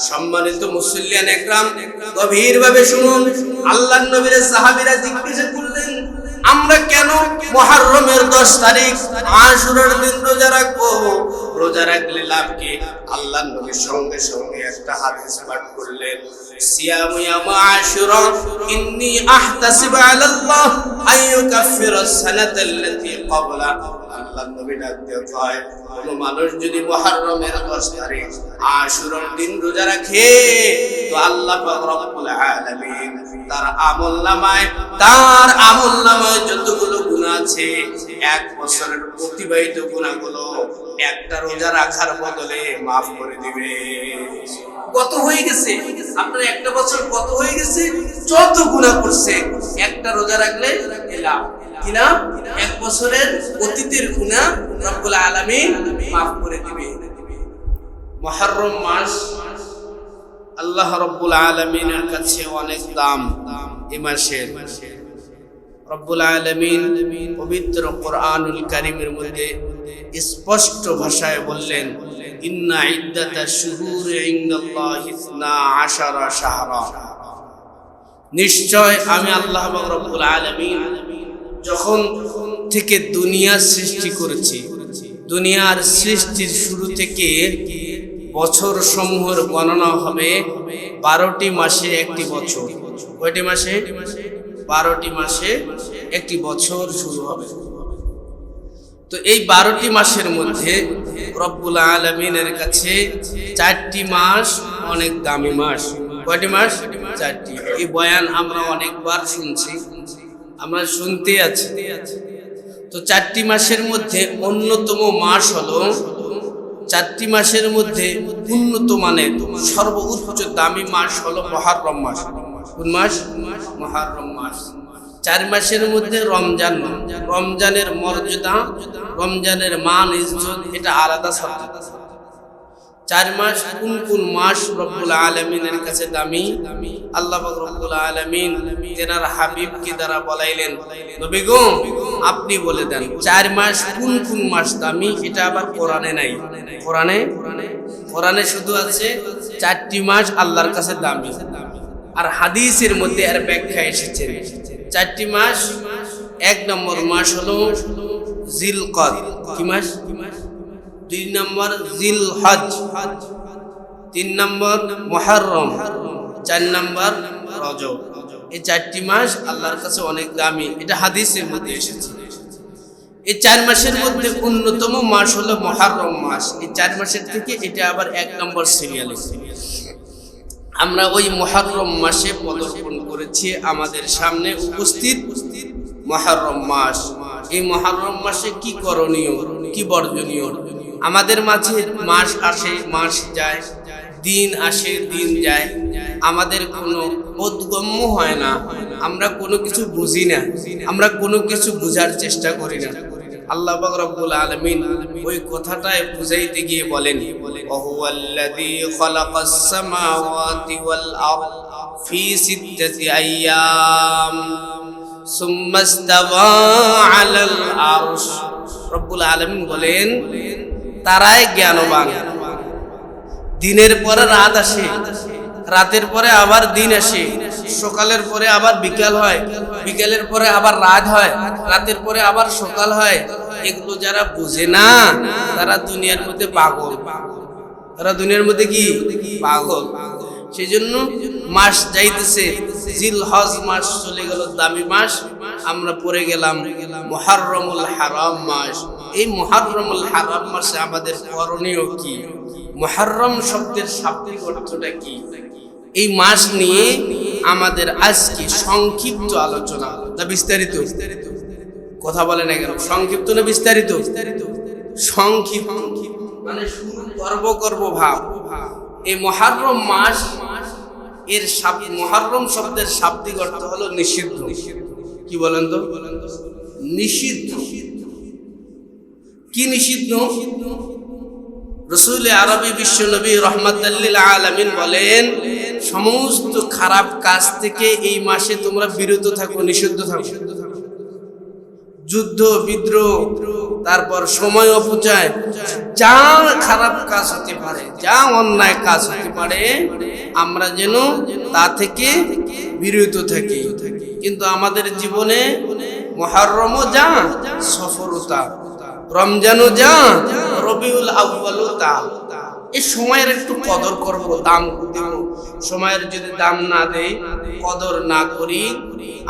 সম্মানিত মুসল্লিয়ান একরাম, গভীরভাবে শুনুন। আল্লাহর নবীর সাহাবীরা জিজ্ঞাসা করলেন, আমরা কেন মুহররমের 10 তারিখ আশুরার দিন রোজা রাখবো? রোজা রাখলে লাভ কি? আল্লাহর নবী সঙ্গে সঙ্গে একটা হাদিস পাঠ করলেন, সিয়ামু ইয়াম আশুরা ইন্নী আহতাসিবু আলাল্লাহ আইয়ুকাফিরাস সানাতাল্লাতী ক্বাবলা। আল্লাহর নবী ডাক দিয়ে কয়, কোন মানুষ যদি মুহররমের 10 তারিখ আশুরার দিন রোজা রাখে তো আল্লাহ পাক রব্বুল আলামিন তার আমলনামায় যতগুলো গুনাহ আছে, এক বছরের প্রতিবাহিত গুনাহগুলো একটা রোজা রাখার বদলে maaf করে দিবে। কত হয়ে গেছে আপনার একটা বছর, কত হয়ে গেছে, যত গুনাহ করছেন একটা রোজা রাখলে লাভ কি না? এক বছরের অতীতের গুনাহ রব্বুল আলামিন maaf করে দিবে। মুহররম মাস আল্লাহ রব্বুল আলামিনের কাছে অনেক দাম। এই মাসের রব্বুল আলামিন পবিত্র কোরআনুল কারীমের মধ্যে স্পষ্ট ভাষায় বললেন, ইন্না ইদ্দাতাশ শুহুরি ইনদাল্লাহি 12 শাহরা। নিশ্চয় আমি আল্লাহ রব্বুল আলামিন যখন থেকে দুনিয়া সৃষ্টি করেছি, দুনিয়ার সৃষ্টির শুরু থেকে বছর সমূহের গণনা হবে 12টি মাসে একটি বছর। কয়টি মাসে? 12টি মাসে একটি বছর শুরু হবে। তো এই 12টি মাসের মধ্যে রব্বুল আলামিনের কাছে 4টি মাস অনেক দামি মাস। কয়টি মাস? 4টি। এই বয়ান আমরা অনেকবার শুনছি, আমরা শুনতে আছি। তো 4টি মাসের মধ্যে অন্যতম মাস হলো, 4টি মাসের মধ্যে উন্নত মানের সর্বোচ্চ দামি মাস হলো মুহররম মাস। কোন মাস? মুহররম মাস। 4 মাসের মধ্যে রমজান, রমজানের মর্যাদা, রমজানের মান ইজ্জত এটা আলাদা সাবজেক্ট। 4 মাস কোন কোন মাস রব্বুল আলামিনের কাছে দামি? আল্লাহ পাক রব্বুল আলামিন তেনার হাবিবকে দ্বারা বলাইলেন, নবী গো আপনি বলে দেন 4 মাস কোন কোন মাস দামি। এটা আবার কোরআনে নাই। কোরআনে শুধু আছে 4টি মাস আল্লাহর কাছে দামি, আর হাদিসের মধ্যে এর ব্যাখ্যা এসেছে 4টি মাস। 1 নম্বর মাস হলো জিলকদ। কি মাস? 2 নম্বর জিলহজ, 3 নম্বর মুহররম, 4 নম্বর রজব। এই 4টি মাস আল্লাহর কাছে অনেক দামি, এটা হাদিসের মধ্যে এসেছে। এই 4 মাসের মধ্যে অন্যতম মাস হলো মুহররম মাস। এই 4 মাসের থেকে এটা আবার 1 নম্বর সিরিয়ালে। আমরা ওই মুহররম মাসে পদার্পণ করেছি, আমাদের সামনে উপস্থিত মুহররম মাস। এই মুহররম মাসে কি করণীয়, কি বর্জনীয়? আমাদের মাঝে মাস আসে, মাস যায়, দিন আসে, দিন যায়, আমাদের কোনো বোধগম্য হয় না, আমরা কোনো কিছু বুঝি না, আমরা কোনো কিছু বোঝার চেষ্টা করি না। আল্লাহ পাক রব্বুল আলামিন ওই কথাটাই বুঝাইতে গিয়ে বলেন, ওয়াহুয়াল্লাযী খালাকাস সামাওয়াতি ওয়াল আরদ ফি 6 আইয়াম সুম্মা ইসতাওয়া আলাল আরশ। রব্বুল আলামিন বলেন, তারাই জ্ঞানবান। দিনের পরে রাত আসে, রাতের পরে আবার দিন আসে, সকালের পরে আবার বিকাল হয়, বিকালের পরে আবার রাত হয়, রাতের পরে আবার সকাল হয়। এগুলো যারা বুঝে না তারা দুনিয়ার মধ্যে পাগল। তারা দুনিয়ার মধ্যে কি পাগল। সেই জন্য মাস যাইতেছে, জিলহজ মাস চলে গেল, দামি মাস। আমরা পড়ে গেলাম মুহররমুল হারাম মাস। এই মুহররমুল হারাম মাসে আমাদের করণীয় কি? মুহররম শব্দের শাব্দিক অর্থটা কি? এই মাস নিয়ে আমাদের আজকে সংক্ষিপ্ত আলোচনা, না বিস্তারিত? কথা বলে না কেন? সংক্ষিপ্ত না বিস্তারিত? সংক্ষিপ্ত মানে করব ভাব। এই মুহররম মাস এর মুহররম শব্দের শাব্দিক অর্থ হলো নিষিদ্ধ। কি বলেন তো? নিষিদ্ধ। কি নিষিদ্ধ? রাসূল আরবী বিশ্ব নবী রাহমাতাল লিল আলামিন বলেন, সমস্ত খারাপ কাজ থেকে এই মাসে তোমরা বিরত থাকো, নিষিদ্ধ থাকো। যুদ্ধ বিদ্রোহ, তারপর সময় অপচয়, যা খারাপ কাজ হতে পারে, যা অন্যায় কাজ হতে পারে, আমরা যেন তা থেকে বিরত থাকি। কিন্তু আমাদের জীবনে মুহররমও যা সফলতা, রমজানও যা রবিউল আউয়ালও তা। এই সময়ের একটু কদর করব, দাম দেব। সময়ের যদি দাম না দেই, কদর না করি,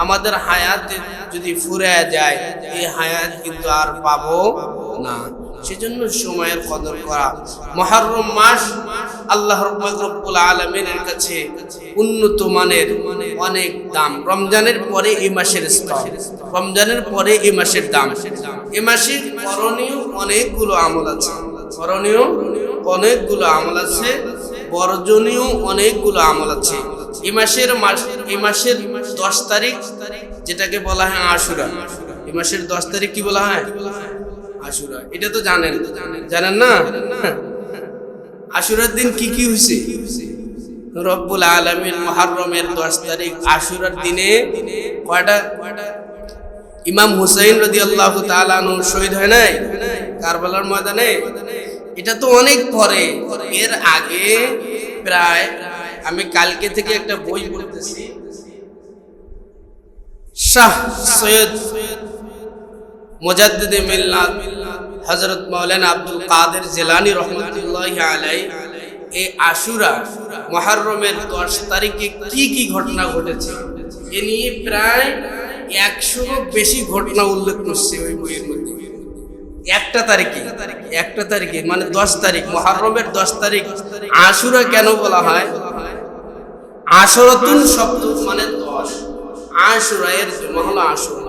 আমাদের হায়াত যদি ফুরে যায়, এই হায়াত কিন্তু আর পাবো না। সেজন্য সময়ের কদর করা। মুহররম মাস আল্লাহ রাব্বুল আলামিনের কাছে উন্নত মানের, অনেক দাম। রমজানের পরে এই মাসের স্তর, রমজানের পরে এই মাসের দাম। এই মাসে করণীয় অনেকগুলো আমল আছে, করণীয় অনেকগুলো আমল আছে, বর্জনীয় অনেকগুলো আমল আছে। এই মাসের 10 তারিখ যেটাকে বলা হয় আশুরা। এই মাসের 10 তারিখ কি বলা হয়? আশুরা। এটা তো জানেন না? আশুরার দিন কি কি হয়েছে? রব্বুল আলামিন মুহররমের 10 তারিখ আশুরার দিনে কয়টা ইমাম হুসাইন রাদিয়াল্লাহু তাআলা আনহু শহীদ হয় নাই কারবালার ময়দানে? এটা তো অনেক পরে। এর আগে প্রায়, আমি কালকে থেকে একটা বই পড়তেছি, শাহ সৈয়দ মুজাদ্দিদে মিল্লাত হযরত মাওলানা আব্দুল কাদের জিলানী রাহমাতুল্লাহি আলাইহি এই আশুরা মুহররমের 10 তারিখে কি কি ঘটনা ঘটেছে এ নিয়ে প্রায় 100 বেশি ঘটনা উল্লেখ করছে ওই বইয়ের মধ্যে। একটা তারিখে মানে 10 তারিখ, মুহররমের 10 তারিখ আশুরা কেন বলা হয়? আশুরাতুন শব্দ মানে 10, আশুরা এর জমা হলো আশুরা।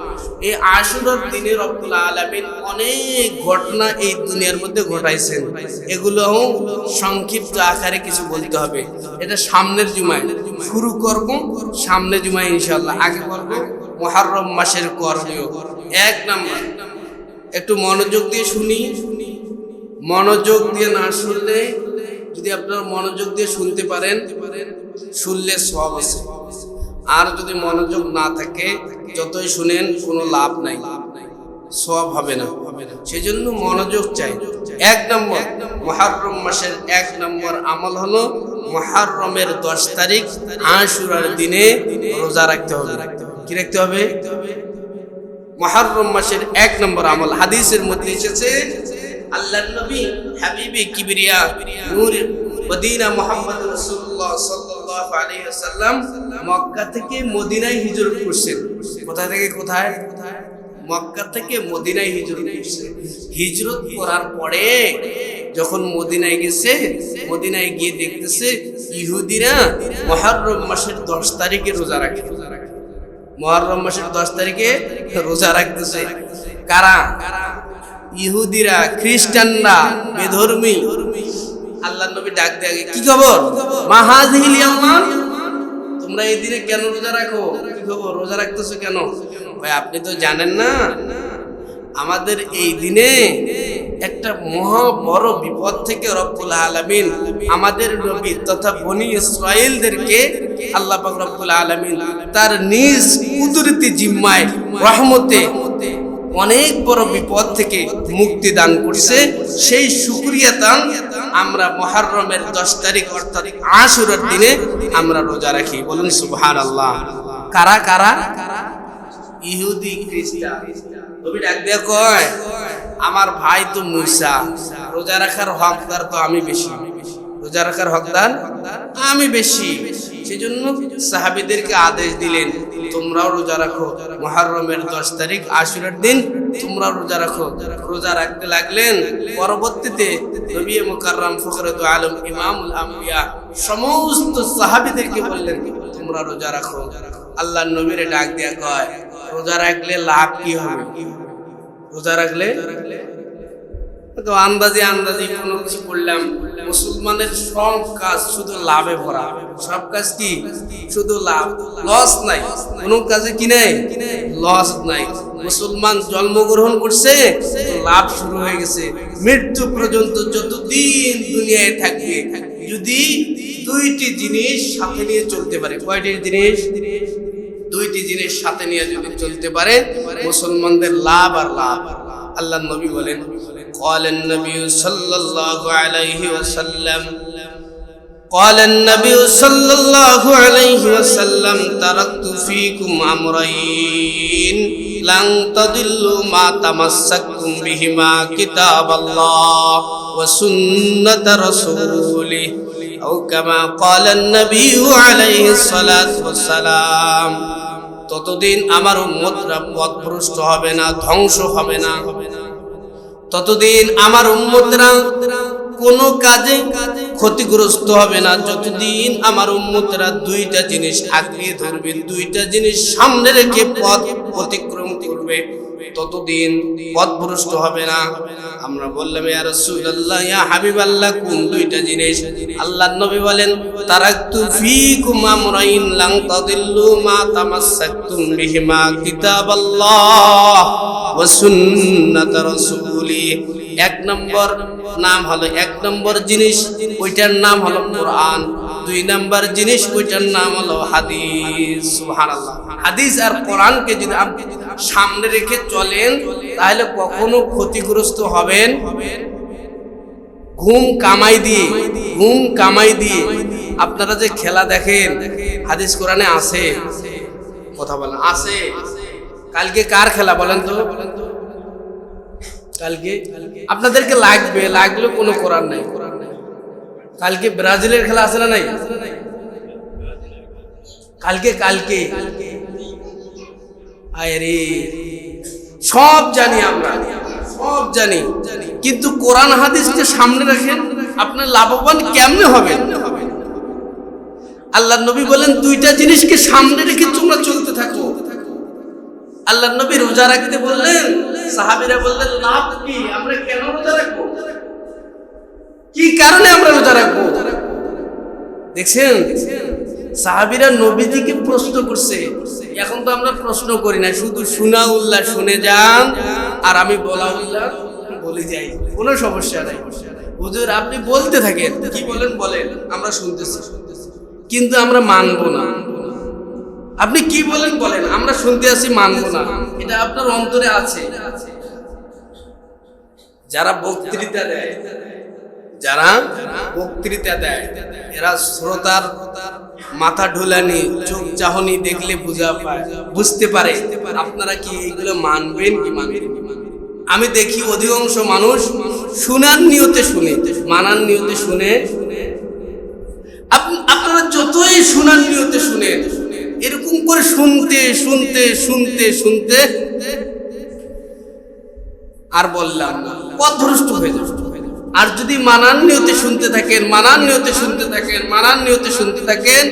এই আশুরার দিনে রব্বুল আলামিন অনেক ঘটনা এই দুনিয়ার মধ্যে ঘটাইছেন। এগুলো সংক্ষিপ্ত আকারে কিছু বলতে হবে। এটা সামনের জুমায় শুরু করব, সামনের জুমায় ইনশাআল্লাহ। আগে বলবো মুহররম মাসের করণীয়। 1 নাম্বার, একটু মনোযোগ দিয়ে শুনি। মনোযোগ দিয়ে না শুনলে, যদি আপনারা মনোযোগ দিয়ে শুনতে পারেন, শুনলে সওয়াব আছে। আর যদি মনোযোগ না থাকে, যতই শুনেন কোনো লাভ নাই, সওয়াব হবে না। সেজন্য মনোযোগ চাই। 1 নম্বর, মুহররম মাসের 1 নম্বর আমল হলো মুহররমের 10 তারিখ আশুরার দিনে রোজা রাখতে হবে। কি রাখতে হবে? মুহররম মাসের 1 নম্বর আমল। হাদিসের মধ্যে এসেছে, আল্লাহর নবী হাবিবে কিবরিয়া নূরে মদিনা মুহাম্মদ রাসূলুল্লাহ সাল্লাল্লাহু আলাইহি ওয়াসাল্লাম মক্কা থেকে মদিনায় হিজরত করছেন। কোথা থেকে কোথায়? মক্কা থেকে মদিনায় হিজরত করছেন। হিজরত করার পরে যখন মদিনায় গেছে, মদিনায় গিয়ে দেখতেছে ইহুদিরা মুহররম মাসের 10 তারিখে রোজা রাখে। মুহররম মাসের 10 তারিখে রোজা রাখতেছে কারা? ইহুদিরা, খ্রিস্টানরা, বেধর্মী। আল্লাহর নবী ডাক দিয়ে আগে, কি খবর? মা হাযিহিল ইয়াওমা, তোমরা এই দিনে কেন রোজা রাখো? কি খবর, রোজা রাখতেছো কেন? ভাই আপনি তো জানেন না, আমাদের এই দিনে একটা মহা বড় বিপদ থেকে রব্বুল আলামিন আমাদের নবী তথা বনি ইসরাইলদেরকে আল্লাহ পাক রব্বুল আলামিন তার নিজ কুদরতি জিম্মায় রহমতে অনেক বড় বিপদ থেকে মুক্তি দান করছে। সেই শুকরিয়া দান আমরা মুহররমের 10 তারিখ অর্থাৎ আশুরার দিনে আমরা রোজা রাখি। বলুন সুবহানাল্লাহ। কারা কারা? ইহুদি, খ্রিস্টান। নবী ডাক দিয়ে কয়, আমার ভাই তো মুসা, রোজা রাখার হকদার তো আমি বেশি, রোজা রাখার হকদার আমি বেশি। সেজন্য সাহাবীদেরকে আদেশ দিলেন, তোমরাও রোজা রাখো, মুহররমের 10 তারিখ আশুরার দিন তোমরাও রোজা রাখো। রোজা রাখতে লাগলেন। পরবর্তীতে নবী মুকাররম ফখরুল আলম ইমামুল আম্বিয়া সমস্ত সাহাবীদেরকে বললেন, তোমরা রোজা রাখো। আল্লাহর নবীরে ডাক দিয়া কয়, রোজা রাখলে লাভ কি হবে? রোজা রাখলে তো আন্দাজে কোনো কিছু করলাম। মুসলমানের সব কাজ শুধু লাভে ভরা, সব কাজ কি শুধু লাভ, লস নাই। কোনো কাজে কি নাই, লস নাই। মুসলমান জন্মগ্রহণ করছে, লাভ শুরু হয়ে গেছে। মৃত্যু পর্যন্ত যতদিন দুনিয়ায় থাকবে, যদি 2টি জিনিস সাথে নিয়ে চলতে পারে। কয়টি জিনিস? 2টি জিনিস সাথে নিয়ে যদি চলতে পারে, মুসলমানদের লাভ আর লাভ। আল্লাহর নবী বলেন قال النبي صلى الله عليه وسلم قال النبي صلى الله عليه وسلم تركت فيكم أمرين لن تضلوا ما تمسكتم بهما كتاب الله وسنة رسوله أو كما قال النبي عليه الصلاة والسلام ততদিন আমার উম্মতরা পথভ্রষ্ট হবে না, ধ্বংস হবে না। ততদিন আমার উম্মতরা কোনো কাজে ক্ষতিগ্রস্ত হবে না যতদিন আমার উম্মতরা দুইটা জিনিস আঁকড়ে ধরবে, দুইটা জিনিস সামনে রেখে পথ অতিক্রম করবে, ততদিন পথভ্রষ্ট হবে না। আমরা বললাম ইয়া রাসূলুল্লাহ, ইয়া হাবিবাল্লাহ, কোন দুইটা জিনিস? আল্লাহর নবী বলেন তারাকতু ফীকুম আমরাইন লান তাদিল্লু মা তামাসসাকতুম বিহিমা কিতাবাল্লাহ ওয়া সুন্নাত রাসূলি। এক নম্বর নাম হলো, এক নম্বর জিনিস ওইটার নাম হলো কোরআন, দুই নম্বর জিনিস ওইটার নাম হলো হাদিস। সুবহানাল্লাহ। হাদিস আর কোরআনকে যদি আপনি সামনে রেখে চলেন তাহলে কখনো ক্ষতিগ্রস্ত হবেন। ঘুম কামাই দিয়ে আপনারা যে খেলা দেখেন, হাদিস কোরআনে আছে, কথা বলেন আছে। কালকে কার খেলা বলেন তো? কালকে আপনাদেরকে লাগলে কোনো কোরআন নাই। কালকে ব্রাজিলের খেলা আছে না নাই? কালকে আরে সব জানি আমরা, সব জানি, কিন্তু কোরআন হাদিসকে সামনে রাখেন আপনার লাভবান কেমনে হবে? আল্লাহর নবী বলেন দুইটা জিনিসকে সামনে রেখে তোমরা চলতে থাকো। আল্লাহর নবী রোজা রাখতে বললেন, সাহাবীরা বললেন লাভ কি? আমরা কেন রোজা রাখবো? কি কারণে আমরা রোজা রাখবো? দেখছেন, সাহাবীরা নবীজিকে প্রশ্ন করছে। এখন তো আমরা প্রশ্ন করি না, শুধু শোনা উল্লাহ শুনে যান আর আমি বলা উল্লাহ বলে যাই, কোনো সমস্যা নাই। হুজুর আপনি বলতে থাকেন, কি বলেন বলেন, আমরা শুনতেছি, কিন্তু আমরা মানবো না। আপনি কি বলেন বলেন, আমরা শুনতে আসি, মানবো না। এটা আপনার অন্তরে আছে। যারা বক্তৃতা দেয় এরা শ্রোতার মাথা ঢোলানি, চোখ চাহনি দেখলে বুঝতে পারে আপনারা কি এইগুলো মানবেন কি মানবেন। আমি দেখি অধিকাংশ মানুষ শোনার নিয়তে শুনে, মানার নিয়তে শুনে। আপনারা যতই শোনার নিয়তে শুনে, এরকম করে শুনতে আর বললাম পথভ্রষ্ট হয়ে যাবে। আর যদি মানার নিয়তে শুনতে থাকেন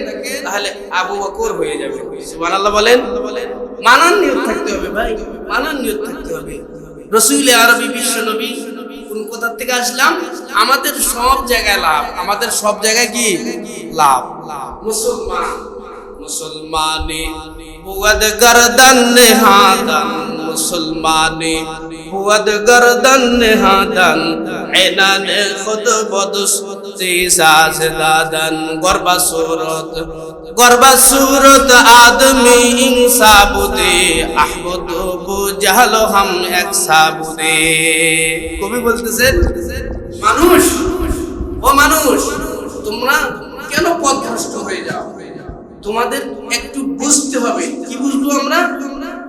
তাহলে আবু বকর হয়ে যাবে। সুবহানাল্লাহ বলেন। মানার নিয়ত থাকতে হবে ভাই, মানার নিয়ত থাকতে হবে। রাসূল আরবি বিশ্ব নবী কোন কোথা থেকে আসলাম? আমাদের সব জায়গায় লাভ, আমাদের সব জায়গায় কি লাভ। মুসলমানে বুয়াদ গর্দন নেহাদান, মুসলমানে বুয়াদ গর্দন নেহাদান, এনানে খুদ বদস্তি সাজ দাদন। গর্বা সুরত আদমি ইনসাবুদে, আহমদ বু জাহল হাম এক সাবুদে। কবি বলতেছেন মানুষ, ও মানুষ, তোমরা কেন পথভ্রষ্ট হয়ে যাও? তোমাদের একটু বুঝতে হবে। কি বুঝবো আমরা?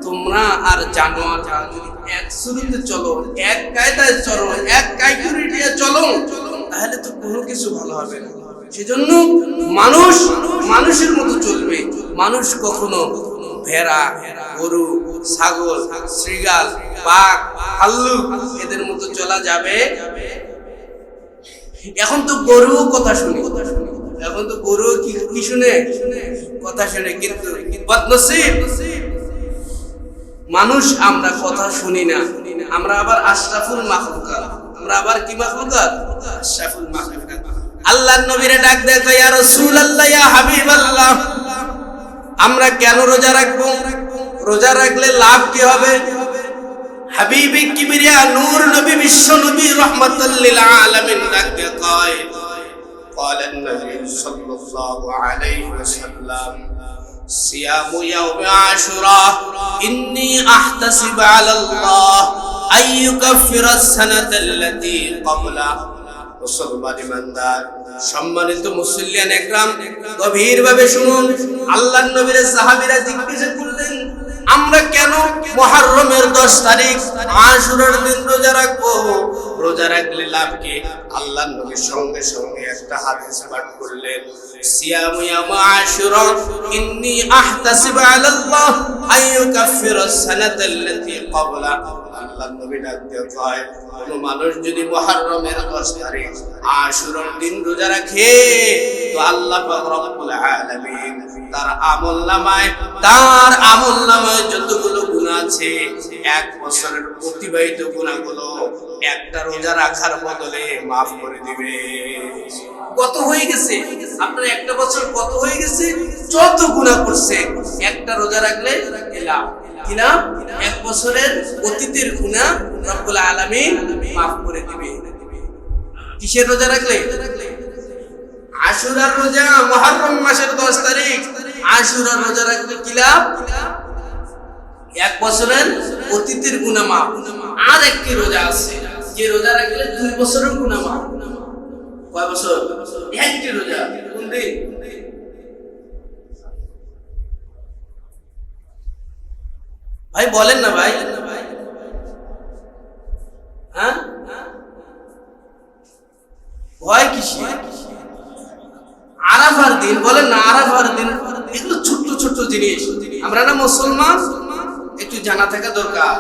তোমরা আর জানোয়ার যদি এক সুরতে চলো, এক কায়দায় চলো, এক কাইকুরিটিয়ে চলো, তাহলে তো কোনো কিছু ভালো হবে না। সেজন্য মানুষ মানুষের মতো চলবে। মানুষ কখনো ভেড়া, গরু, ছাগল, শৃগাল, বাঘ, ভাল্লুক এদের মতো চলা যাবে? এখন তো গরুও কথা শুনে, এখন তো গরু কি শুনে? কথা শুনে। কিন্তু বদনসিব মানুষ, আমরা কথা শুনি না। আমরা আবার আশরাফুল মাখলুকাত, আমরা আবার কি মাখলুকাত? আশরাফুল মাখলুকাত। আল্লাহর নবীরে ডাক দেয়, ইয়া রাসূলুল্লাহ, ইয়া হাবিবাল্লাহ, আমরা কেন রোজা রাখবো? রোজা রাখলে লাভ কি হবে? হাবিবে কিবরিয়া নূর নবী বিশ্ব নবী রাহমাতাল লিল আলামিন ডাক দেয়, কয় قال النبي صلى الله عليه وسلم صيام يوم عاشوراء إني أحتسب على الله আইয়ুকাফিরাস সানাতাল্লাতী ক্বাবলা। মুসলমান ইমানদার, সম্মানিত মুসল্লিয়ান একরাম, গভীরভাবে শুনুন। আল্লাহর নবীর সাহাবীরা জিজ্ঞাসা করলেন, আমরা কেন মুহররমের 10 তারিখ আশুরার দিন রোজা রাখবো? রোজা রাখলে লাভ কি? আল্লাহর নবীর সঙ্গে সঙ্গে একটা হাদিস পাঠ করলেন, সিয়ামু ইয়াম আশুরা ইন্নী আহতাসিবু আলাল্লাহ আইয়ুকাফিরাস সানাতাল্লাতী ক্বাবলা। আল্লাহর নবী ডাক দিয়ে কয়, কোন মানুষ যদি মুহররমের 10 তারিখ আশুরার দিন রোজা রাখে তো আল্লাহ পাক রব্বুল আলামিন তার আমলনামায় যতগুলো গুনাহ আছে, 1 বছরের অতিবাহিত গুনাহগুলো একটা রোজা রাখার বদলে maaf করে দিবে। কত হয়ে গেছে আপনার একটা বছর, কত হয়ে গেছে, যত গুনাহ করছে একটা রোজা রাখলে লাভ। কি লাভ? 1 বছরের অতীতের গুনাহ রব্বুল আলামিন maaf করে দিবে। কিসের রোজা রাখলে? আশুরার রোজা, মুহররম মাসের 10 তারিখ আশুরার রোজা রাখলে কি লাভ? 1 বছরের অতীতের গুনাহ মাফ। আর একটি রোজা আছে, যে রোজা রাখলে 2 বছরের গুনাহ মাফ। কয় বছর? একটি রোজা। কোন দিন? ভাই বলেন না ভাই, হ্যাঁ ভয় কিসে? আরাফার দিন, বলেন না আরাফার দিন। এগুলো ছোট্ট ছোট্ট জিনিস, আমরা না মুসলমান, একটু জানা থাকা দরকার।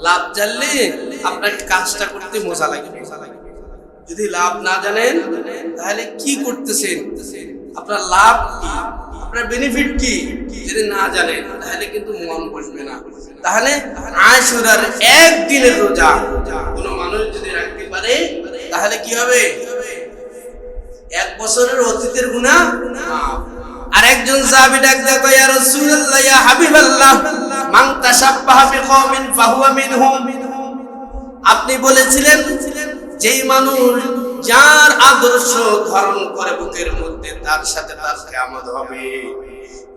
লাভ জানলে আপনাকে কাজটা করতে মজা লাগে। যদি লাভ না জানেন তাহলে কি করতেছেন, আপনার লাভ কি, আপনার বেনিফিট কি, যদি না জানেন তাহলে কিন্তু মন বসবে না। তাহলে আশুরার একদিনের রোজা কোন মানুষ যদি রাখতে পারে তাহলে কি হবে? 1 বছরের অতীতের গুনাহ মাফ। আর একজন সাহাবী ডাক দিয়ে কয়, ইয়া রাসূলুল্লাহ, ইয়া হাবিবাল্লাহ, মান তাশাব্বাহা বিকওমিন ফাহুয়া মিনহুম। আপনি বলেছিলেন যেই মানুষ যার আদর্শ ধারণ করে বুকের মধ্যে তার সাথে তার কিয়ামত হবে।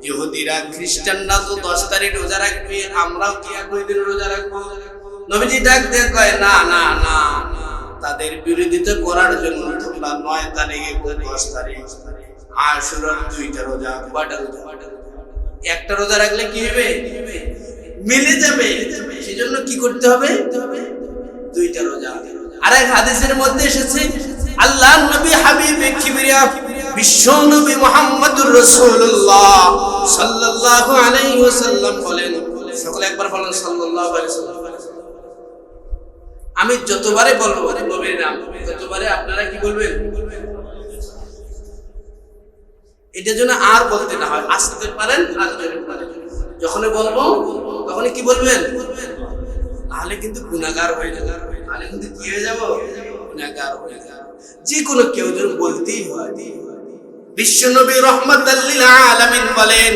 ইহুদিরা খ্রিস্টানরা তো 10 তারিখ রোজা রাখবে, আমরাও কি একই দিন রোজা রাখবো? নবীজি ডাক দিয়ে কয়, না না না, তাদের বিরোধিতা করার জন্য তোমরা 9 তারিখে 10 তারিখ আশুরার 2টা রোজা, কয়টা রোজা? একটা রোজা রাখলে কি হবে? মিলে যাবে। সেজন্য কি করতে হবে? 2টা রোজা। আর এক হাদিসের মধ্যে এসেছে, আল্লাহর নবী হাবিবে কিবরিয়া বিশ্ব নবী মুহাম্মদুর রাসূলুল্লাহ সাল্লাল্লাহু আলাইহি ওয়াসাল্লাম বলেন, সকলে একবার বলেন সাল্লাল্লাহু আলাইহি ওয়াসাল্লাম। আমি যতবারে বলবো নবীর নাম, ততবারে আপনারা কি বলবেন? এটার জন্য আর বলতে না হয়, আসতে পারেন আর জোরে পারেন। যখনই বলবো তখনই কি বলবেন? তাহলে কিন্তু গুনাহগার হয়ে যাবে, তাহলে কিন্তু কি হয়ে যাব? গুনাহগার হয়ে যাব। যে কোনো কেউ যেন বলতেই হয়। বিশ্ব নবী রাহমাতাল লিল আলামিন বলেন,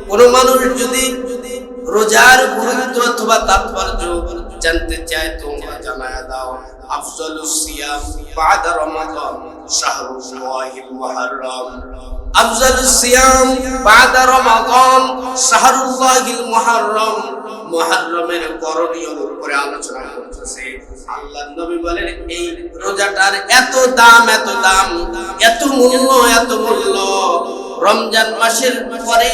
কোন মানুষ যদি রোজার গুরুত্ব অথবা তাৎপর্য জানতে চায় তোমরা জানায়া দাও। আফজালুস সিয়াম বাদা রমাদান শাহরুল্লাহিল মুহররম। আফজালুস সিয়াম বাদা রমাদান শাহরুল্লাহিল মুহররম। মুহররমের করণীয়র উপরে আলোচনা করতেছে। আল্লাহর নবী বলেন, এই রোজাটার এত দাম, এত দাম, এত মূল্য, এত মূল্য। রমজান মাসের পরে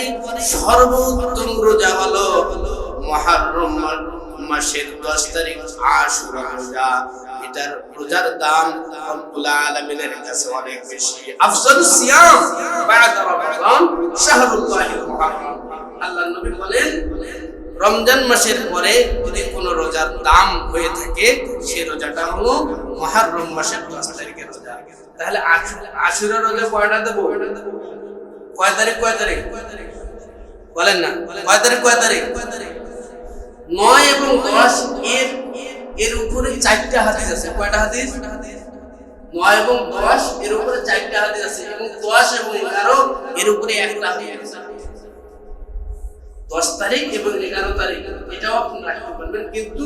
সর্বোত্তম রোজা হলো মুহররম মাসের 10 তারিখ আশুরা রোজা। এটার রোজার দাম রব্বুল আলামিনের কাছে অনেক বেশি। আফজালুস সিয়াম বাদা রমাদান শাহরুল্লাহিল মুহররম। আল্লাহর নবী বলেন, রমজান মাসের পরে যদি কোনো রোজার দাম হয়ে থাকে, সেই রোজাটা হলো মুহররম মাসের 10 তারিখের রোজা। তাহলে আশুরা রোজা কয়টা দেব? কয় তারিখ? কয় তারিখ বলেন না? কয় তারিখ? কয় তারিখ? 9 এবং 10 এর উপরে 4টা হাদিস আছে। কয়টা হাদিস? 9 এবং 10 এর উপরে 4টা হাদিস আছে, এবং 10 এবং 11 এর উপরে একটা হাদিস আছে। 10 তারিখ এবং 11 তারিখ এটাও আপনি রাখতে পারবেন, কিন্তু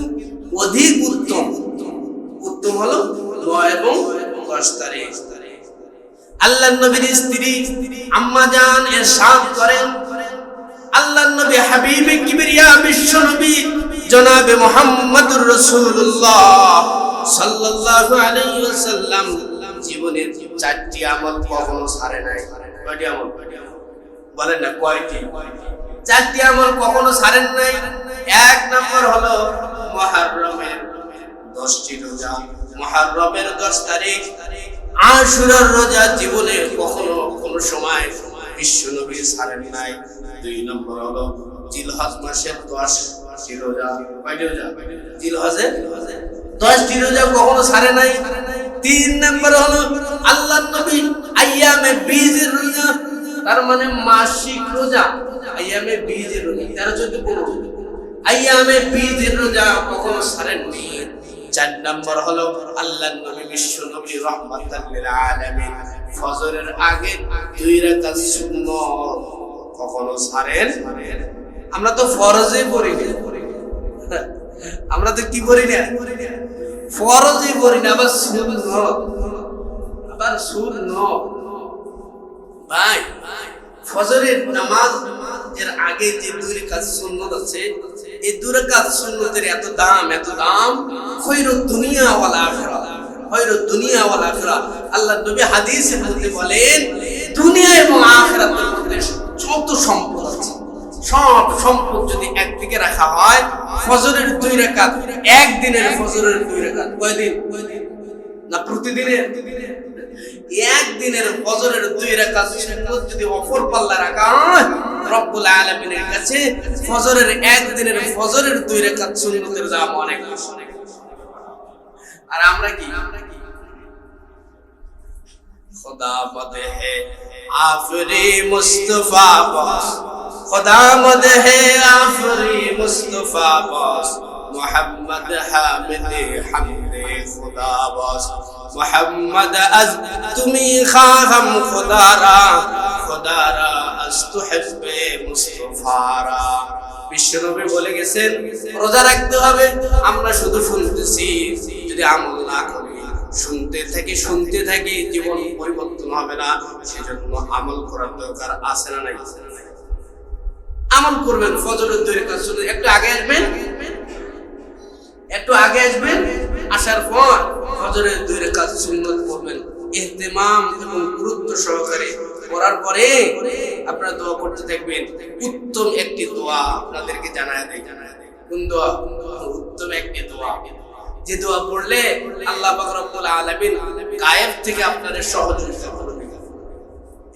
অধিক উত্তম হলো 9 এবং 10 তারিখ। আল্লাহর নবীর স্ত্রী আম্মা জান ইরশাদ করেন, আল্লাহর নবী হাবিবে কিবরিয়া বিশ্ব নবী জনাবে মুহাম্মদুর রাসূলুল্লাহ সাল্লাল্লাহু আলাইহি ওয়াসাল্লাম জীবনের 4টি আমল কখনো ছাড়ে নাই। কয়টি আমল বলেন না, কয়টি? 4টি আমল কখনো ছাড়েন নাই। এক নম্বর হলো মুহররমের 10টি রোজা। মুহররমের 10 তারিখ আশুরার রোজা জীবনে কখনো কোনো সময় বিশ্বনবী ছাড়েন নাই। 2 নম্বর হলো জিলহজ মাসের 10টি রোজা। কয়টি রোজা? জিলহজের 10টি রোজা কখনো ছাড়ে নাই। 3 নম্বর হলো আল্লাহর নবী আইয়ামে বীজের রোজা, তার মানে মাসিক রোজা। আইয়ামে বীজের রোজা 13-14-15 আইয়ামে বীজের রোজা কখনো ছাড়েননি। 4 নম্বর হলো আল্লাহর নবী বিশ্ব নবী রাহমাতাল লিল আলামিন ফজরের আগে 2 রাকাত সুন্নাত কখনো ছাড়েন। আমরা তো ফরজে পড়ি না, আমরা তো কি পড়ি না, ফরজে পড়ি না, আবার সুন্নাত, আবার সুন্নাত। ভাই ফজরের নামাজ এর আগে যে 2 রাকাত সুন্নাত আছে, এই 2 রাকাত সুন্নাতের এত দাম, এত দাম। খৈরুদ দুনিয়া ওয়াল আখিরা, খৈরুদ দুনিয়া ওয়াল আখিরা। আল্লাহর নবী হাদিসের মধ্যে বলেন, দুনিয়া এবং আখিরাতের মধ্যে যত সম্পদ আছে, সব সম্পদ যদি একদিকে রাখা হয়, ফজরের 2 রাকাত, একদিনের ফজরের 2 রাকাত, কয়দিন না প্রতিদিনের? একদিনের ফজরের 2 রাকাত সুন্নাত যদি অপর পাল্লা রাখা হয় রব্বুল আলামিনের কাছে, ফজরের একদিনের ফজরের 2 রাকাত সুন্নাতের দাম অনেক বেশি। আর আমরা কি खुदा मद है आफरी मुस्तफा बस, खुदा मद है आफरी मुस्तफा बस, मोहम्मद हामिद हमदे खुदा बस, मोहम्मद अज तुम्ही खाहम खुदारा, खुदारा अज तुहिब्बे मुस्तफारा। বিশ্বনবী বলে গেছেন রোজা রাখতে হবে। আমরা শুধু শুনতেছি, যদি আমল না করি, শুনতে থাকি জীবন পরিবর্তন হবে না। সেজন্য আমল করার দরকার আছে না নাই? আমল করবেন। ফজরের 2 রাকাত সুন্নাত একটু আগে আসবেন, আসার পর ফজরের 2 রাকাত সুন্নাত পড়বেন ইহতিমাম এবং গুরুত্ব সহকারে। করার পরে আপনারা দোয়া করতে থাকবেন। উত্তম একটি দোয়া আপনাদেরকে জানায় দেয়। কোন দোয়া? উত্তম একটি দোয়া, যে দোয়া পড়লে আল্লাহ পাক রব্বুল আলামিন গায়েব থেকে আপনাদের সহযোগিতা করবে।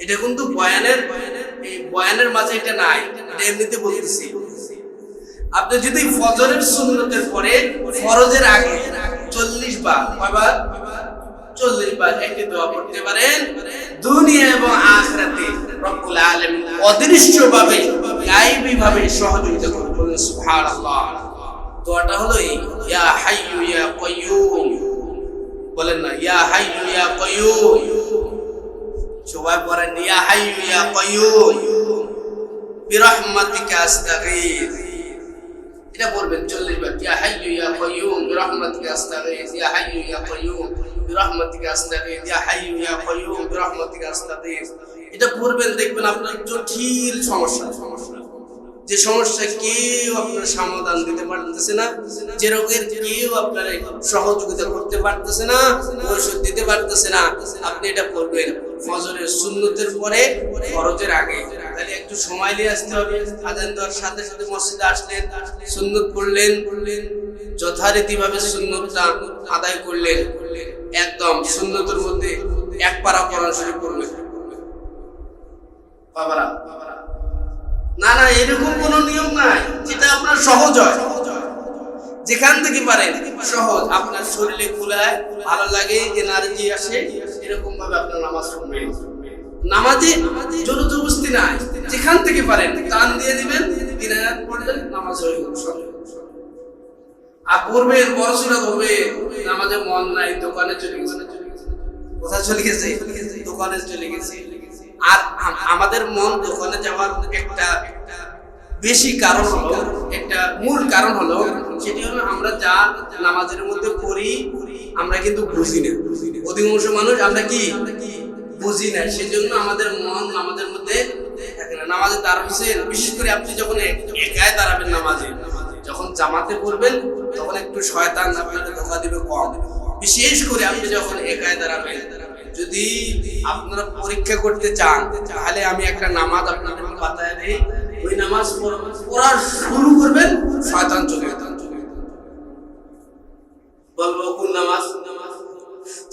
এটা কিন্তু বয়ানের মাঝে এটা নাই, এটা এমনিতে বলতেছি। আপনি যদি ফজরের সুন্নতের পরে ফরজের আগে 40 বার, কয়বার? 40 বার একটি দোয়া পড়তে পারেন, দুনিয়া এবং আখিরাতে রব্বুল আলামিন অদৃশ্যভাবে গায়েবীভাবে সহযোগিতা করবেন। সুবহানাল্লাহ। দোয়াটা হলো ইয়া হাইয়ু ইয়া কাইয়ুম, বলেন না ইয়া হাইয়ু ইয়া কাইয়ুম, সবাই পড়েন ইয়া হাইয়ু ইয়া কাইয়ুম বিরহমাতিকা আস্তাগীথ। এটা বলবেন 40 বার, ইয়া হাইয়ু ইয়া কাইয়ুম বিরহমাতিকা আস্তাগীথ, ইয়া হাইয়ু ইয়া কাইয়ুম বিরহমাতিকা আস্তাগীথ, ইয়া হাইয়ু ইয়া কাইয়ুম বিরহমাতিকা আস্তাগীথ। এটা পড়বেন, দেখবেন আপনার জটিল সমস্যা, যে সমস্যা কেউ আপনার সমাধান দিতে পারতেছে না, যে রোগের কেউ আপনার সহযোগিতা করতে পারতেছে না, ঔষধ দিতে পারতেছে না, আপনি এটা করবেন ফজরের সুন্নতের পরে ফরজের আগে। তাহলে একটু সময় নিয়ে আসতে হবে। আজান দেওয়ার সাথে সাথে মসজিদে আসলেন, সুন্নত পড়লেন, যথারীতিভাবে সুন্নতটা আদায় করলেন। একদম সুন্নতের মধ্যে 1 পারা কোরআন শরীফ পড়লেন। বাবারা, না না, এরকম কোন নিয়ম নাই। যেটা আপনার সহজ হয়, যেখান থেকে পারেন সহজ, আপনার শরীরে কুলায়, ভালো লাগে, এনার্জি আসে, এরকম ভাবে আপনার নামাজ পড়বেন। নামাজে জোর জবরদস্তি নাই, যেখান থেকে পারেন টান দিয়ে দিবেন, 3 রাকাত পড়লেন, নামাজ হয়ে গেল। আর পড়বেন, পড়াশোনা হবে, নামাজে মন নাই, দোকানে চলে গেছে। কোথায় চলে গেছে? দোকানে চলে গেছে। আর আমাদের মন দোকানে যাওয়ার একটা বেশি কারণ হলো, একটা মূল কারণ হলো, সেটি হলো আমরা যা নামাজের মধ্যে পড়ি আমরা কিন্তু বুঝি না। অধিকাংশ মানুষ আমরা কি বুঝি না, সেজন্য আমাদের মন নামাজের মধ্যে থাকে না। নামাজে দাঁড়াচ্ছেন, বিশেষ করে আপনি যখন একাই দাঁড়াবেন নামাজে, যখন জামাতে পড়বেন তখন একটু শয়তান আপনাকে ধোঁকা দিবে কম। বিশেষ করে আপনি যখন একাই দাঁড়াবেন, যদি আপনারা পরীক্ষা করতে চান তাহলে আমি একটা নামাজ আপনাদের বাতায় দিই, ওই নামাজ পড়া শুরু করবেন, শয়তান চলে যেত। বলবো কোন নামাজ?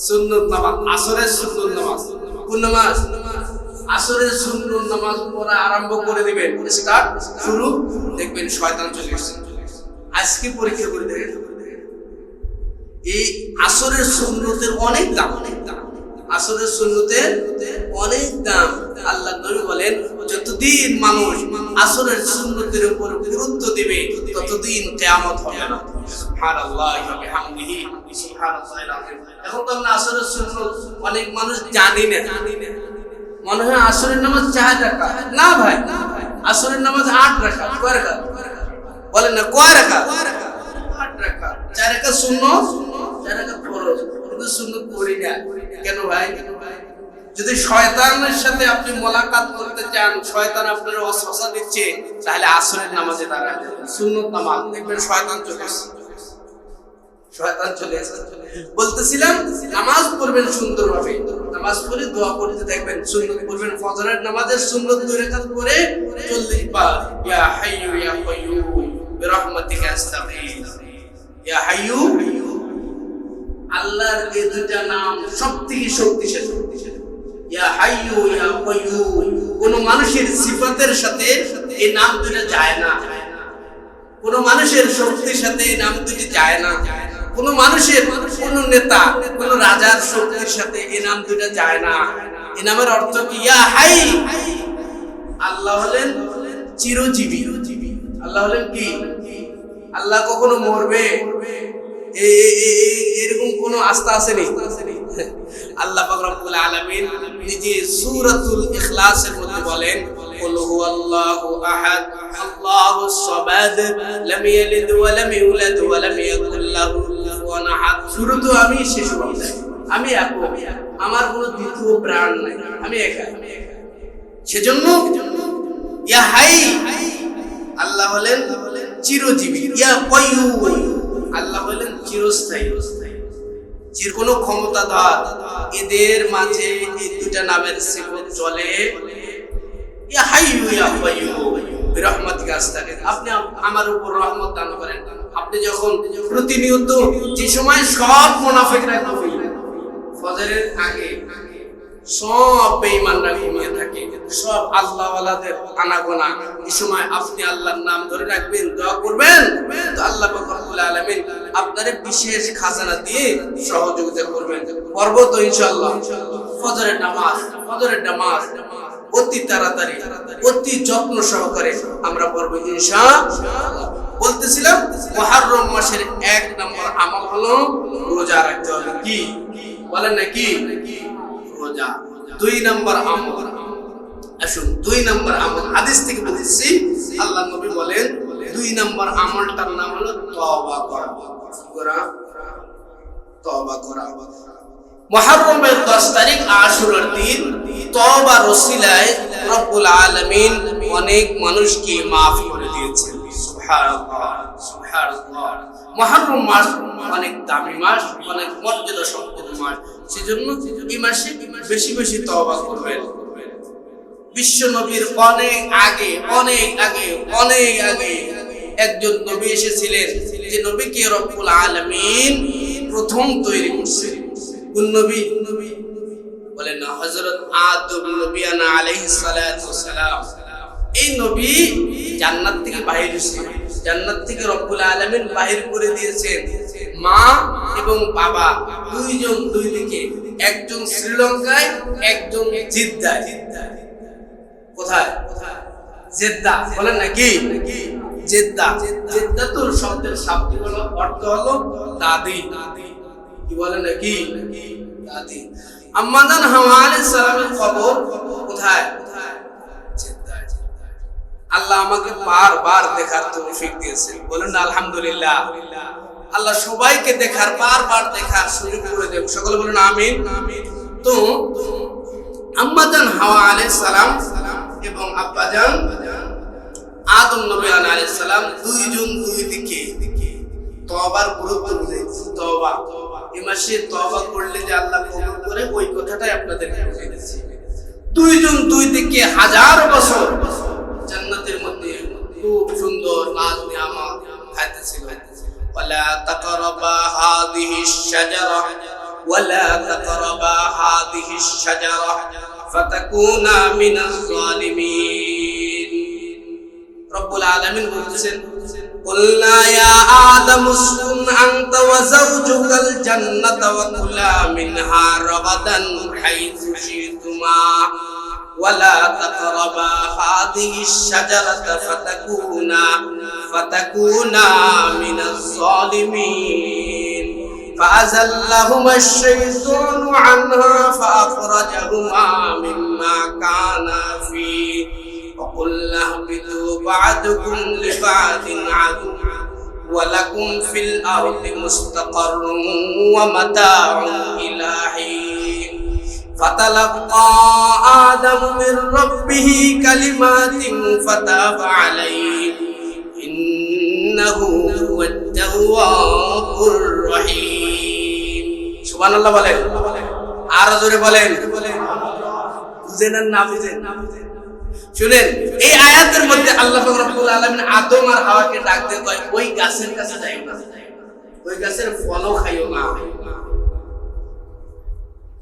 সুন্নত নামাজ, আসরের সুন্নত নামাজ। কোন নামাজ? আসরের সুন্নত নামাজ পড়া আরম্ভ করে দিবেন, স্টার্ট শুরু, দেখবেন শয়তান চলে এসেছে। আজকে পরীক্ষা করে দেখেন, এই আসরের সুন্নতের অনেক দাম, আসরের সুন্নতের অনেক দাম। আল্লাহ নবী বলেন, যতদিন মানুষ আসরের সুন্নতের উপর গুরুত্ব দিবে ততদিন কিয়ামত হবে না। সুবহানাল্লাহি ওয়া বিহামদিহি, সুবহানাল্লাহিল আযীম। এখন তো আমরা আসরের সুন্নত অনেক মানুষ জানি না, মনে হয় আসরের নামাজ 4 রাকাত। না ভাই, আসরের নামাজ 8 রাকাত। কয় রাকাত বলেন না? কয় রাকাত? 8 রাকাত। 4 রাকাত সুন্নত, 4 রাকাত ফরজ। কিন্তু সুন্নত পড়ি না কেন ভাই? যদি শয়তানের সাথে আপনি মোলাকাত করতে চান, শয়তান আপনার ওয়াসওয়াসা দিচ্ছে, তাহলে আসরের নামাজে দাঁড়ান, সুন্নত নামাজ, দেখবেন শয়তান চলে আসছে, শয়তান চলে আসছে। বলতেছিলাম নামাজ পড়বেন সুন্দরভাবে, নামাজ পড়ে দোয়া করতে থাকবেন, সুন্নত পড়বেন। ফজরের নামাজের সুন্নত 2 রাকাত করে 40 বার ইয়া হাইয়ু ইয়া কাইয়ুম বিরহমাতিকা আস্তাগীথ। ইয়া হাইয়ু, আল্লাহর এই দুইটা নাম সবথেকে শক্তিশালী। ইয়া হাইয়ু ইয়া কাইয়ুম, কোন মানুষের সিফাতের সাথে এই নাম দুটো যায় না, কোন মানুষের শক্তির সাথে এই নাম দুটি যায় না, কোন মানুষের, কোন নেতা, কোন রাজার শক্তির সাথে এই নাম দুটো যায় না। এই নামের অর্থ কি? ইয়া হাই, আল্লাহ হলেন চিরজীবী। আল্লাহ হলেন কি? আল্লাহ কখনো মরবে এরকম কোন আস্থা আসেনি। আল্লাহ পাক রব্বুল আলামিন নিজে সূরাতুল ইখলাসের মধ্যে বলেন, কুল হুয়াল্লাহু আহাদ আল্লাহুস সামাদ লাম ইয়ালিদ ওয়া লাম ইউলাদ ওয়া লাম ইয়াকুল লাহু কুফুয়ান আহাদ। শুরু তো আমি, শেষ হবে আমি, আমার কোনো দ্বিতীয় প্রাণ নাই, আমি একা। সেজন্য ইয়া হাই, আল্লাহ হলেন চিরজীবী। ইয়া কাইয়ুম, আল্লাহ হলেন চিরস্থায়ী, চির কোনো ক্ষমতাধর। এদের মাঝে এই দুটা নামের সিফত চলে। ইয়া হাইয়ু ইয়া কাইয়ুম বিরহমাতিকা আস্তাগীথ, আপনি আমার উপর রহমত দান করেন। আপনি যখন প্রতিনিয়ত, যে সময় সব মুনাফিকরা ঘুমিয়ে, ফজরের আগে সব বেঈমানরা ঘুমিয়ে থাকে, সব আল্লাহওয়ালাদের আনাগোনা, এই সময় আপনি আল্লাহর নাম ধরে রাখবেন, দোয়া করবেন, তো আল্লাহ পাক রব্বুল আলামিন আপনার বিশেষ খাজানা দিয়ে সহযোগিতা করবেন। পড়ব তো ইনশাআল্লাহ ফজরের নামাজ, ফজরের নামাজ অতি তাড়াতাড়ি, অতি যত্ন সহকারে আমরা পড়ব ইনশাআল্লাহ। বলতেছিলাম মুহররম মাসের 1 নম্বর আমল হলো রোজা রাখতে হবে। কি বলেন নাকি? রোজা। 2 নম্বর আমল, আসুন 2 নম্বর আমল হাদিস থেকে বলছি। আল্লাহ নবী বলেন 2 নম্বর আমলটার নাম হলো তওবা করা। তওবা করা। মুহররমের 10 তারিখ আশুরার দিন তওবার ওসিলায় রব্বুল আলামিন অনেক মানুষকে maaf করে দিয়েছেন। সুবহানাল্লাহ, সুবহানাল্লাহ। মুহররম মাস অনেক দামি মাস, অনেক মর্যাদা সম্পন্ন মাস। সেজন্য এই মাসে বেশি বেশি তওবা করবেন। বিশ্ব নবীর অনেক আগে একজন নবী এসেছিলেন, যে নবীকে রব্বুল আলামিন প্রথম তৈরি করছেন। কোন নবী? বলেন না, হযরত আদম নবিয়ানা আলাইহিস সালাতু ওয়াস সালাম। এই নবী জান্নাত থেকে বাহির হয়েছেন, জান্নাত থেকে রব্বুল আলামিন বাহির করে দিয়েছেন। মা এবং বাবা দুইজন দুই দিকে, একজন শ্রীলঙ্কায়, একজন জিদ্দায়। কোথায়? জেদ্দা। বলেন নাকি? জেদ্দা। জেদ্দাতুর শব্দের শাব্দিক অর্থ হলো দাদি। কি বলেন নাকি? দাদি। আম্মা জান হাওয়া আলাইহিস সালামের কবর কোথায়? জেদ্দায়। আল্লাহ আমাকে বারবার দেখার তৌফিক দিয়েছেন। বলেন আলহামদুলিল্লাহ। আল্লাহ সবাইকে দেখার, বারবার দেখার সুযোগ করে দেব। সকলে বলেন আমিন। তো আম্মা জান হাওয়া আলাইহিস সালাম এবং আব্বা জান আদম নবী আলাইহিস সালাম দুইজন দুই দিকে তওবার গুরুত্ব বুঝাইছে। তওবা এই মাসে তওবা করলে যে আল্লাহ কবুল করে, ওই কথাটাই আপনাদেরকে বুঝিয়ে দিচ্ছি। দুইজন দুই দিকে হাজার বছর জান্নাতের মধ্যে খুব সুন্দর নাজ নিয়ামত খাইতেছিল। ওয়ালা তাকরাবা হাযিহিশ শাজারা ওয়ালা তাকরাবা হাযিহিশ শাজারা ফাতাকুনা মিনাজ জালিমিন। রব্বুল আলামিন বলতেছেন, قلنا يا آدم اسكن أنت وزوجك الجنة وكلا منها رغدا حيث شئتما ولا تقربا هذه الشجرة فتكونا من الظالمين فأزلهما الشيطان عنها فأخرجهما مما كانا فيه وقلنا اهبطوا بعضكم لبعض عدو ولكم في الأرض مستقر ومتاع إلى حين فتلقى آدم من ربه كلمات فتاب عليه إنه هو التواب الرحيم سبحان الله বলেন, আর জোরে বলেন। বুঝেন না বুঝেন? শুনেন, এই আয়াতের মধ্যে আল্লাহ পাক রব্বুল আলামিন আদম আর হাওয়াকে ডাক দিয়ে কয়, ওই গাছের কাছে যাইও না, ওই গাছের ফলও খাইও না।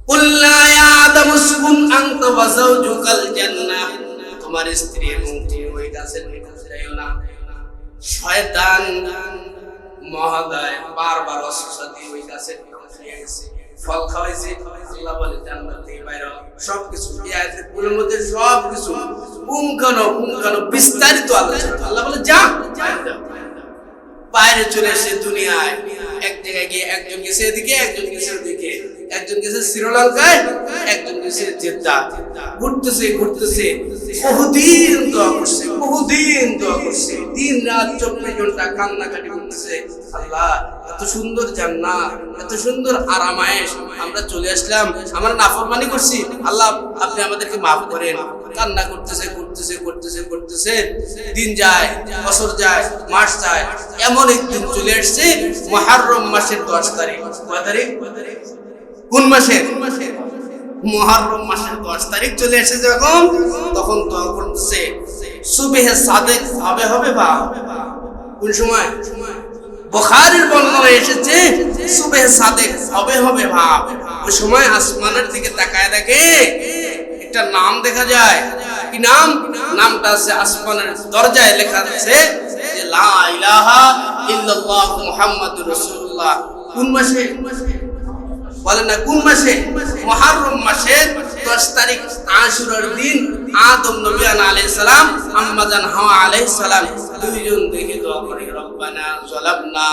কুল্লা ইয়া আদম উসকুন আনতা ওয়া যাওজুকাল জান্নাহ, তোমার স্ত্রী এবং তুমি ওই গাছের কাছে যাইও না। শয়তান মহোদয় বারবার ওয়াসওয়াসা দিয়ে ওই গাছের কাছে নিয়ে গেছে, ফল খাওয়াইছে। আল্লাহ বলে জান্নাত থেকে বাইরে হও। সবকিছু এই আয়াতের পুরোর মধ্যে সবকিছু পুঙ্খানো বিস্তারিত আলোচনা। আল্লাহ বলে যা বাইরে চলে এসে দুনিয়ায় এক জায়গায় গিয়ে একজন গেছে এদিকে, একজন গেছে ওদিকে, একজন গেছে শ্রীলঙ্কায়, একজন গেছে জেদ্দা। ঘুরতেছে বহুদিন দোয়া করছে, দিন রাত 24 ঘন্টা কান্নাকাটি করতেছে। আল্লাহ এত সুন্দর জান্নাত, এত সুন্দর আরামায়েশ, আমরা চলে আসলাম, আমরা নাফরমানি করছি, আল্লাহ আপনি আমাদেরকে মাফ করেন। কান্না করতেছে, দিন যায়, বছর যায়, মাস যায়। এমন একদিন চলে আসছে মুহররম মাসের 10 তারিখ। কয় তারিখ? কোন মাসের? মুহররম মাসের 10 তারিখ চলে এসেছে যখন, তখন দোয়া করতেছে সুবহে সাদেক হবে বা কোন সময়? বুখারীর বর্ণনায় এসেছে সুবহে সাদেক হবে ভাব। ওই সময় আসমানের দিকে তাকায় দেখে একটা নাম দেখা যায়। কি নাম? নামটা আছে আসমানের দরজায় লেখা আছে যে লা ইলাহা ইল্লাল্লাহ মুহাম্মাদুর রাসূলুল্লাহ। কোন মাসে বলেন না? কোন মাসে? মুহররম মাসের 10 তারিখ আশুরার দিন আদম নবী আলাইহিস সালাম, আম্মা জান হাওয়া আলাইহিস সালাম দুইজন দেখে দোয়া করে, রব্বানা যালামনা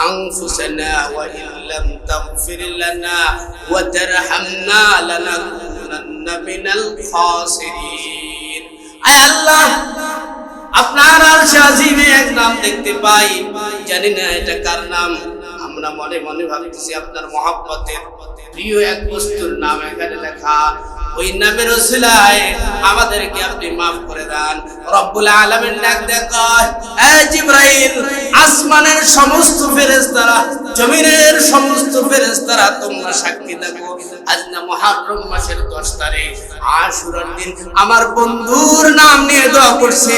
আনফুসানা ওয়া ইল্লাম তাগফির লানা ওয়া তারহামনা লানাকুনান্না মিনাল খাসিরিন। আয় আল্লাহ, আপনার আরশে আজিমে এক নাম দেখতে পাই, জানি না এটা কার নাম। আমরা মনে মনে ভাবতেছি আপনার মহব্বতের প্রিয় এক বস্তুর নাম এখানে লেখা, ওই নামের ওসিলায় আমাদেরকে আপনি মাফ করে দেন। রব্বুল আলামিন ডাক দেয়, এ জিবরাইল, আসমানের সমস্ত ফেরেশতারা, জমিনের সমস্ত ফেরেশতারা তোমরা সাক্ষী থাকো, আজ না মুহররম মাসের 10 তারিখ আশুরার দিন আমার বন্ধুর নাম নিয়ে দোয়া করছে,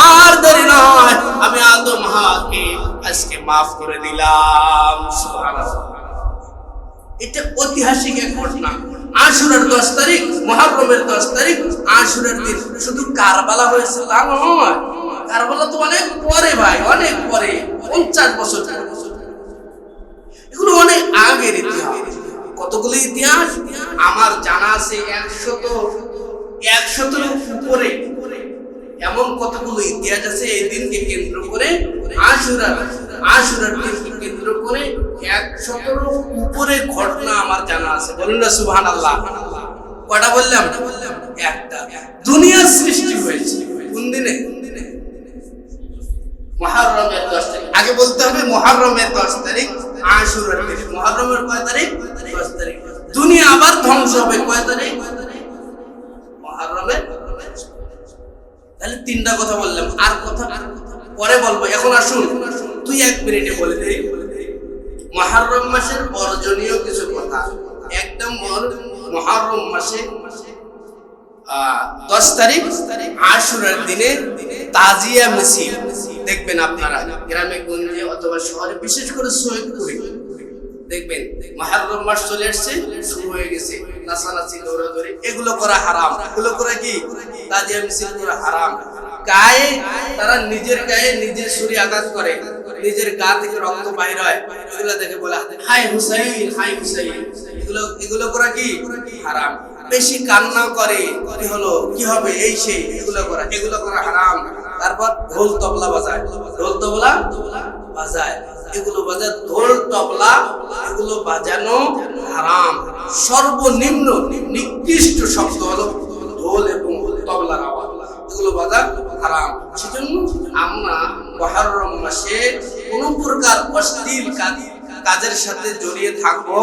আর দেরি নয়, আমি আদম হাওয়াকে আজকে মাফ করে দিলাম। সুবহানাল্লাহ। এটা ঐতিহাসিক এক ঘটনা। আশুরার 10 তারিখ, মুহররমের 10 তারিখ আশুরার দিন শুধু কারবালা হয়েছে তা নয়। কারবালা তো অনেক পরে ভাই, অনেক পরে, 50 বছর। এগুলো অনেক আগের ইতিহাস। কতগুলো ইতিহাস আমার জানা আছে 100 উপরে। এমন কতগুলো ইতিহাস আছে এই দিনকে কেন্দ্র করে, আশুরার দিনকে কেন্দ্র করে 100 উপরে ঘটনা আমার জানা আছে। বলুন না সুবহানাল্লাহ। কয়টা বললাম? একটা। দুনিয়ার সৃষ্টি হয়েছে কোন দিনে? মুহররমের 10 তারিখ। আগে বলতে হবে মুহররমের 10 তারিখ আশুরার দিন। মুহররমের কয় তারিখ? 10 তারিখ। দুনিয়া আবার ধ্বংস হবে কয় তারিখ? মুহররমের। তাহলে তিনটা কথা বললাম, আর কথা পরে বলবো। এখন আসুন 2-1 মিনিটে বলে দেই মুহররম মাসের বর্জনীয় কিছু কথা। এক নম্বর, মুহররম মাসে 10 তারিখ আশুরার দিনে তাজিয়া মিছিল দেখবেন আপনারা গ্রামে গঞ্জে অথবা শহরে, বিশেষ করে সৈয়দপুরে দেখবেন মুহররম মাস চলে আসছে, শুরু হয়ে গেছে নাচানাচি, দৌড়াদৌড়ি, এগুলো করা হারাম। এগুলো করা কি? তাজিয়া মিছিল করা হারাম। গায়ে তারা নিজের গায়ে নিজে ছুরি আঘাত করে, নিজের গা থেকে রক্ত বাইর হয়, এগুলো দেখে বলে হাই হুসাইন, হাই হুসাইন। এগুলো করা কি? হারাম। বেশি কান্না করে, কি হলো, কি হবে, এই সেই, এগুলো করা হারাম। তারপর ঢোল তবলা বাজায়, ঢোল তবলা বাজায়, এগুলো বাজায়, ঢোল তবলা এগুলো বাজানো হারাম। সর্বনিম্ন নিকৃষ্ট শব্দ হলো ঢোল এবং তবলার আওয়াজ, এগুলো বাজা হারাম। সেজন্য আমরা মুহররম মাসে কোন প্রকার অশ্লীল কাজের সাথে জড়িয়ে থাকবো।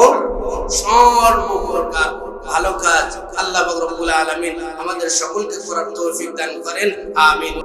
সর্বপ্রকার ভালো কাজ আল্লাহ পাক রব্বুল আলামিন আমাদের সকলকে করার তৌফিক দান করেন। আমিন।